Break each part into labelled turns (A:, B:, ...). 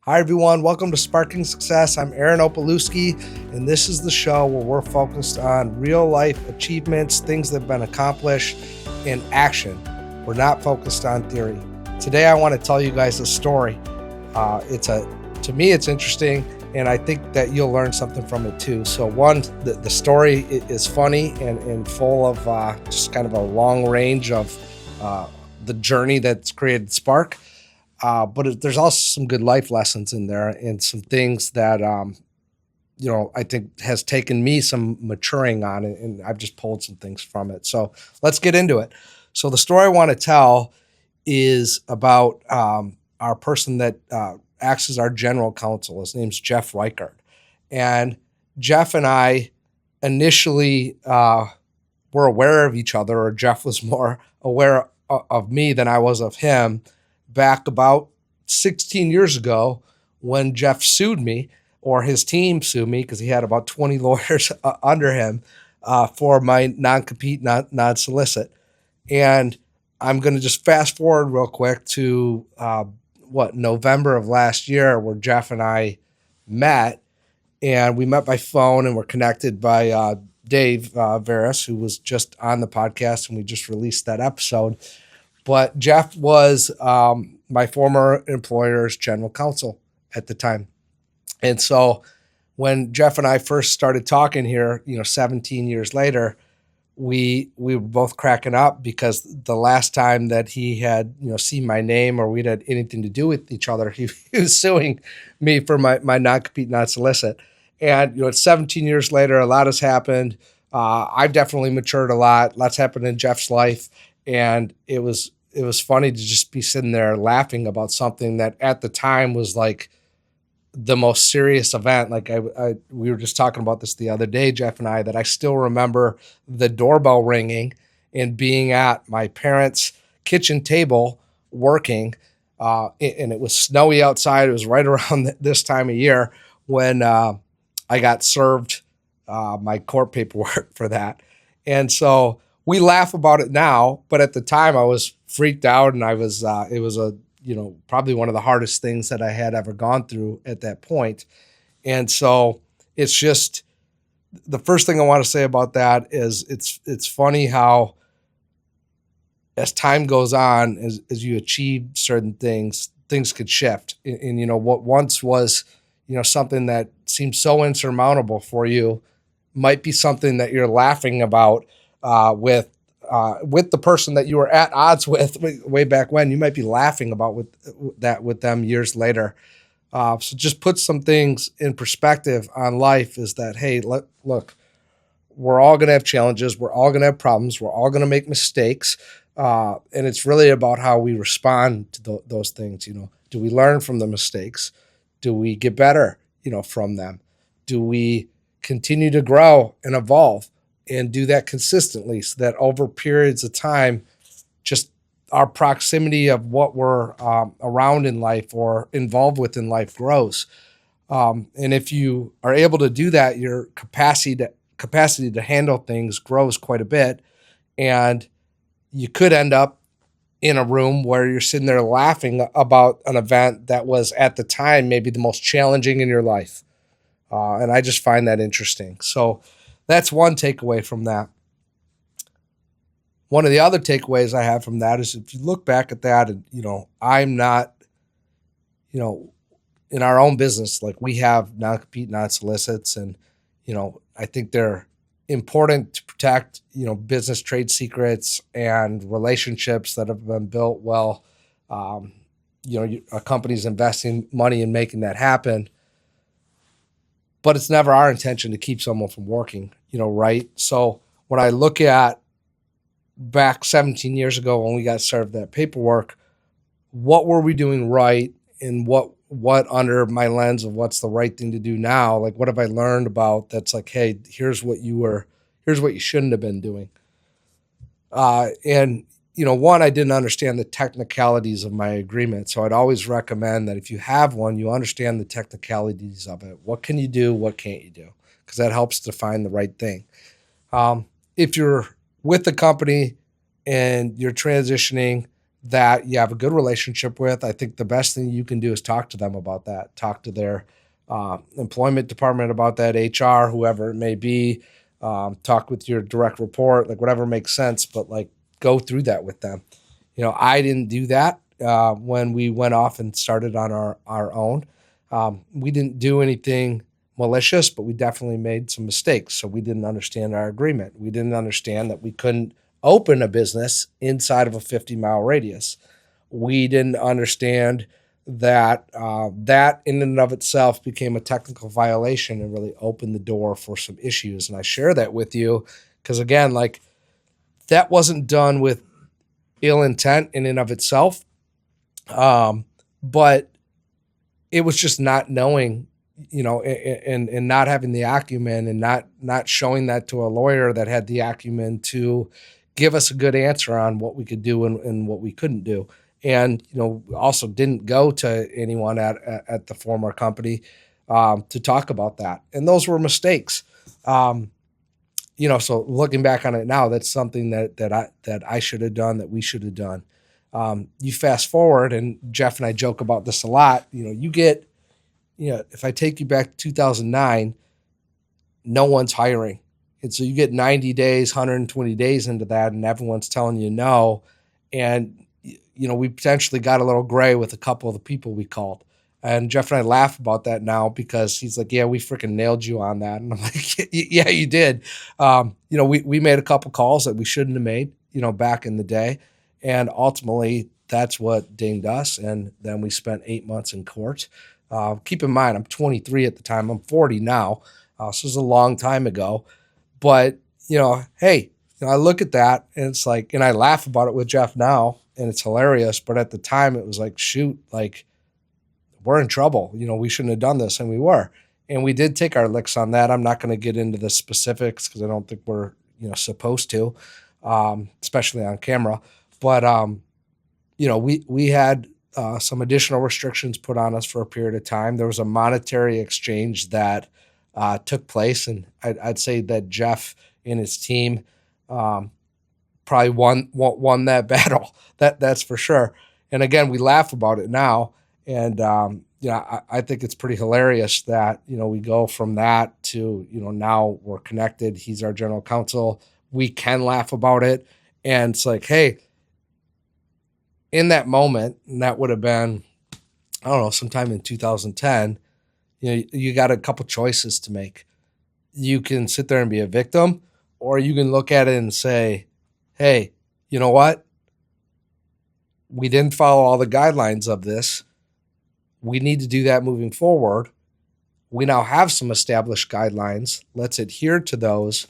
A: Hi, everyone. Welcome to Sparking Success. I'm Aaron Opalewski, and this is the show where we're focused on real-life achievements, things that have been accomplished, in action. We're not focused on theory. Today, I want to tell you guys a story. To me, it's interesting, and I think that you'll learn something from it too. So one, the story is funny and full of just kind of a long range of the journey that's created Spark. But there's also some good life lessons in there and some things that, I think has taken me some maturing on, and I've just pulled some things from it. So let's get into it. So the story I want to tell is about our person that acts as our general counsel. His name's Jeff Reichert. And Jeff and I initially were aware of each other, or Jeff was more aware of me than I was of him, back about 16 years ago when Jeff sued me, or his team sued me, because he had about 20 lawyers under him for my non-compete, non-solicit. And I'm going to just fast forward real quick to November of last year, where Jeff and I met, and we met by phone and were connected by Dave Veras, who was just on the podcast, and we just released that episode. But Jeff was my former employer's general counsel at the time. And so when Jeff and I first started talking here, 17 years later, we were both cracking up, because the last time that he had, seen my name or we'd had anything to do with each other, he was suing me for my non-compete, non-solicit. And, it's 17 years later, a lot has happened. I've definitely matured a lot. Lots happened in Jeff's life. And it was funny to just be sitting there laughing about something that at the time was like the most serious event. Like we were just talking about this the other day, Jeff and I, that I still remember the doorbell ringing and being at my parents' kitchen table working, and it was snowy outside. It was right around this time of year when I got served my court paperwork for that. And so we laugh about it now, but at the time I was freaked out, and it was probably one of the hardest things that I had ever gone through at that point. And so it's just, the first thing I want to say about that is it's funny how as time goes on, as you achieve certain things could shift. And what once was, something that seemed so insurmountable for you might be something that you're laughing about with the person that you were at odds with way back when. You might be laughing about with them years later. So just put some things in perspective on life, is that, hey, look, we're all going to have challenges. We're all going to have problems. We're all going to make mistakes. And it's really about how we respond to those things. Do we learn from the mistakes? Do we get better, from them? Do we continue to grow and evolve? And do that consistently, so that over periods of time, just our proximity of what we're around in life or involved with in life grows. And if you are able to do that, your capacity to handle things grows quite a bit. And you could end up in a room where you're sitting there laughing about an event that was at the time maybe the most challenging in your life. And I just find that interesting. So that's one takeaway from that. One of the other takeaways I have from that is, if you look back at that, and, I'm not, in our own business, like we have non-compete, non-solicits, and, I think they're important to protect, business trade secrets and relationships that have been built well. A company's investing money in making that happen. But it's never our intention to keep someone from working, right? So when I look at back 17 years ago when we got served that paperwork, what were we doing right, and what under my lens of what's the right thing to do now? Like, what have I learned about that's like, hey, here's what you shouldn't have been doing. And one, I didn't understand the technicalities of my agreement. So I'd always recommend that if you have one, you understand the technicalities of it. What can you do? What can't you do? Because that helps define the right thing. If you're with the company and you're transitioning, that you have a good relationship with, I think the best thing you can do is talk to them about that. Talk to their employment department about that, HR, whoever it may be. Talk with your direct report, like whatever makes sense, but like go through that with them. I didn't do that when we went off and started on our own. We didn't do anything malicious, but we definitely made some mistakes. So we didn't understand our agreement. We didn't understand that we couldn't open a business inside of a 50-mile radius. We didn't understand that that in and of itself became a technical violation and really opened the door for some issues. And I share that with you because, again, like that wasn't done with ill intent in and of itself. But it was just not knowing, and not having the acumen and not showing that to a lawyer that had the acumen to give us a good answer on what we could do and what we couldn't do. And, also didn't go to anyone at the former company to talk about that. And those were mistakes. So looking back on it now, that's something that I should have done, that we should have done. You fast forward, and Jeff and I joke about this a lot. If I take you back to 2009, no one's hiring. And so you get 90 days, 120 days into that, and everyone's telling you no. And, we potentially got a little gray with a couple of the people we called. And Jeff and I laugh about that now because he's like, yeah, we freaking nailed you on that. And I'm like, yeah, you did. We made a couple calls that we shouldn't have made, back in the day. And ultimately, that's what dinged us. And then we spent 8 months in court. Keep in mind, I'm 23 at the time. I'm 40 now. So this was a long time ago. But, hey, I look at that and it's like, and I laugh about it with Jeff now and it's hilarious. But at the time, it was like, shoot, like we're in trouble. We shouldn't have done this. And we were. And we did take our licks on that. I'm not going to get into the specifics because I don't think we're, supposed to, especially on camera. But, we had some additional restrictions put on us for a period of time. There was a monetary exchange that took place. And I'd say that Jeff and his team probably won that battle. That's for sure. And again, we laugh about it now. And, I think it's pretty hilarious that, we go from that to, now we're connected. He's our general counsel. We can laugh about it. And it's like, hey, in that moment, and that would have been, I don't know, sometime in 2010, you got a couple choices to make. You can sit there and be a victim, or you can look at it and say, hey, you know what? We didn't follow all the guidelines of this. We need to do that moving forward. We now have some established guidelines. Let's adhere to those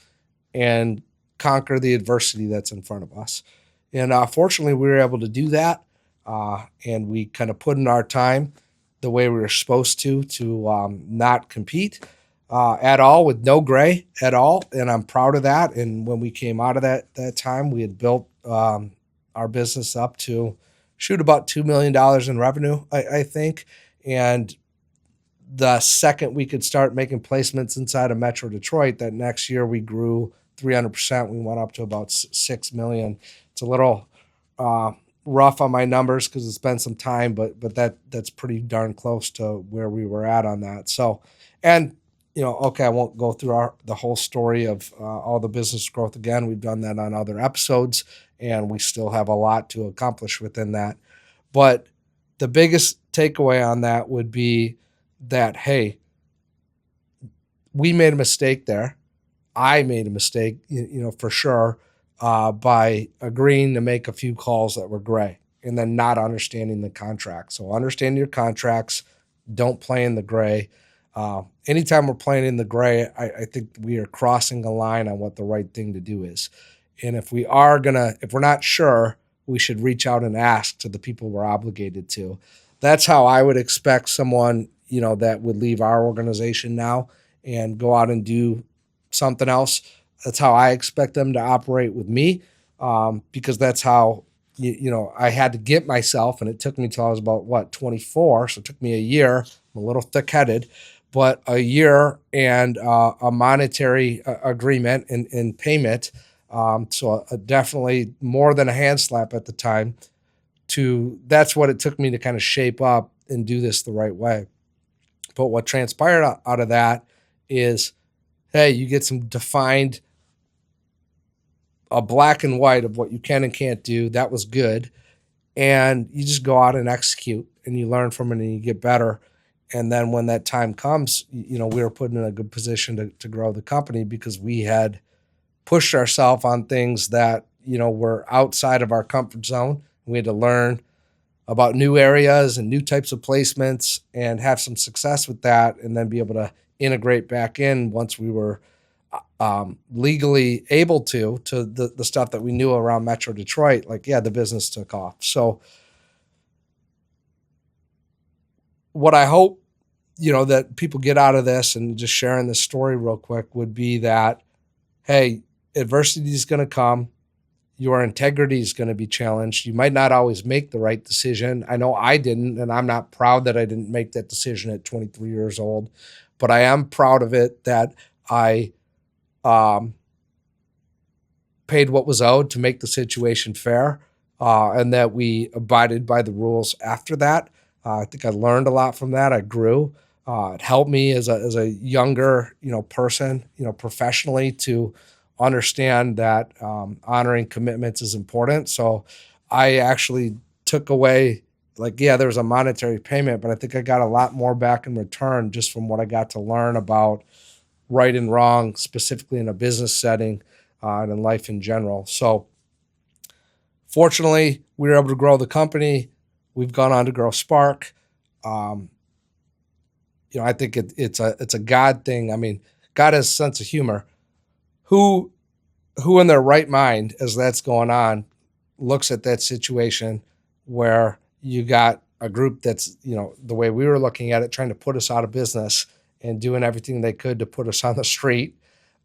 A: and conquer the adversity that's in front of us. And fortunately, we were able to do that. And we kind of put in our time the way we were supposed to not compete at all, with no gray at all. And I'm proud of that. And when we came out of that time, we had built our business up to about $2 million in revenue, I think. And the second we could start making placements inside of Metro Detroit, that next year we grew 300%. We went up to about 6 million. It's a little rough on my numbers because it's been some time, but that's pretty darn close to where we were at on that. So, and okay, I won't go through the whole story of all the business growth again. We've done that on other episodes, and we still have a lot to accomplish within that. But the biggest takeaway on that would be that, hey, we made a mistake there. I made a mistake, for sure, by agreeing to make a few calls that were gray and then not understanding the contract. So understand your contracts. Don't play in the gray. Anytime we're playing in the gray, I think we are crossing a line on what the right thing to do is. And if we're not sure, we should reach out and ask to the people we're obligated to. That's how I would expect someone, that would leave our organization now and go out and do something else. That's how I expect them to operate with me, because that's how, I had to get myself, and it took me till I was about, 24. So it took me a year. I'm a little thick-headed, but a year and a monetary agreement and payment. So definitely more than a hand slap at the time, that's what it took me to kind of shape up and do this the right way. But what transpired out of that is, hey, you get some defined, a black and white of what you can and can't do. That was good. And you just go out and execute, and you learn from it, and you get better. And then when that time comes, we were put in a good position to grow the company because we had pushed ourselves on things that, were outside of our comfort zone. We had to learn about new areas and new types of placements and have some success with that, and then be able to integrate back in once we were legally able to the stuff that we knew around Metro Detroit. The business took off. So what I hope, that people get out of this, and just sharing this story real quick, would be that, hey, adversity is going to come. Your integrity is going to be challenged. You might not always make the right decision. I know I didn't, and I'm not proud that I didn't make that decision at 23 years old, but I am proud of it that I paid what was owed to make the situation fair, and that we abided by the rules after that. I think I learned a lot from that. I grew. It helped me as a younger, person, professionally, to understand that honoring commitments is important. So I actually took away, there was a monetary payment, but I think I got a lot more back in return just from what I got to learn about right and wrong, specifically in a business setting, and in life in general. So fortunately, we were able to grow the company. We've gone on to grow Spark. I think it's a God thing. I mean, God has a sense of humor. Who in their right mind, as that's going on, looks at that situation where you got a group that's, the way we were looking at it, trying to put us out of business and doing everything they could to put us on the street.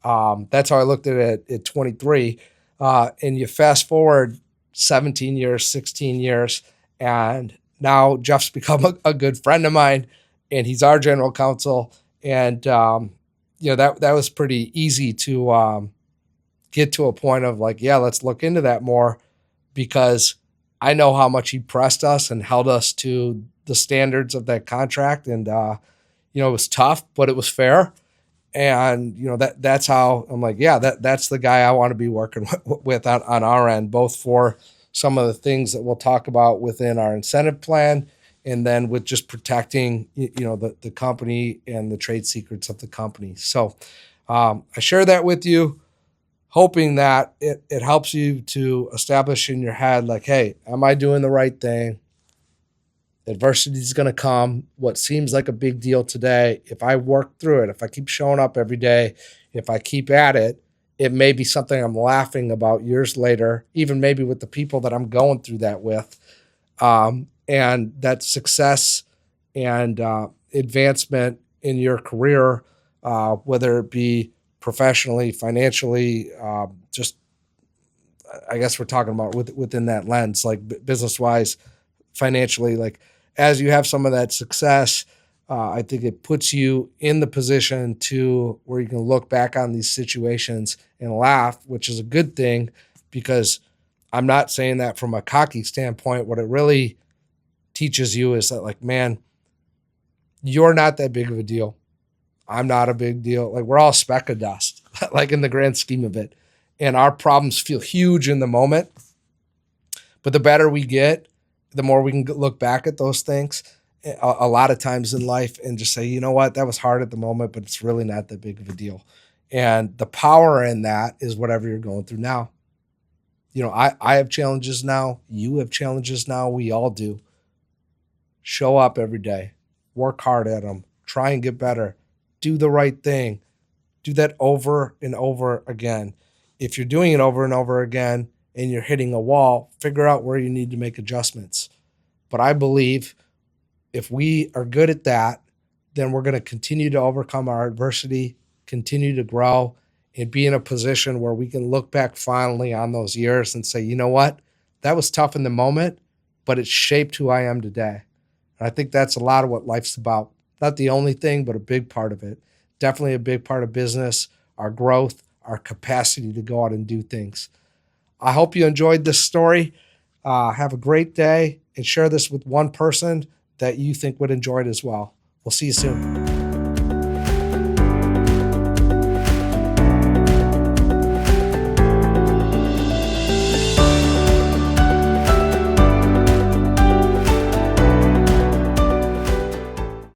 A: That's how I looked at it at 23. And you fast forward 17 years, 16 years, and now Jeff's become a good friend of mine, and he's our general counsel. And, that was pretty easy to get to a point of let's look into that more, because I know how much he pressed us and held us to the standards of that contract. And, it was tough, but it was fair. And, that's how I'm that's the guy I want to be working with on our end, both for some of the things that we'll talk about within our incentive plan, and then with just protecting, the company and the trade secrets of the company. So I share that with you, hoping that it helps you to establish in your head, hey, am I doing the right thing? Adversity is going to come. What seems like a big deal today, if I work through it, if I keep showing up every day, if I keep at it, it may be something I'm laughing about years later, even maybe with the people that I'm going through that with. And that success and advancement in your career, whether it be professionally, financially, just, I guess we're talking about within that lens, business-wise, financially, as you have some of that success, I think it puts you in the position to where you can look back on these situations and laugh, which is a good thing, because I'm not saying that from a cocky standpoint. What it really teaches you is that, man, you're not that big of a deal. I'm not a big deal. We're all a speck of dust, in the grand scheme of it. And our problems feel huge in the moment. But the better we get, the more we can look back at those things a lot of times in life and just say, you know what, that was hard at the moment, but it's really not that big of a deal. And the power in that is whatever you're going through now. I have challenges now. You have challenges now. We all do. Show up every day. Work hard at them. Try and get better. Do the right thing. Do that over and over again. If you're doing it over and over again and you're hitting a wall, figure out where you need to make adjustments. But I believe if we are good at that, then we're going to continue to overcome our adversity, continue to grow, and be in a position where we can look back finally on those years and say, you know what, that was tough in the moment, but it shaped who I am today. And I think that's a lot of what life's about. Not the only thing, but a big part of it. Definitely a big part of business, our growth, our capacity to go out and do things. I hope you enjoyed this story. Have a great day and share this with one person that you think would enjoy it as well. We'll see you soon.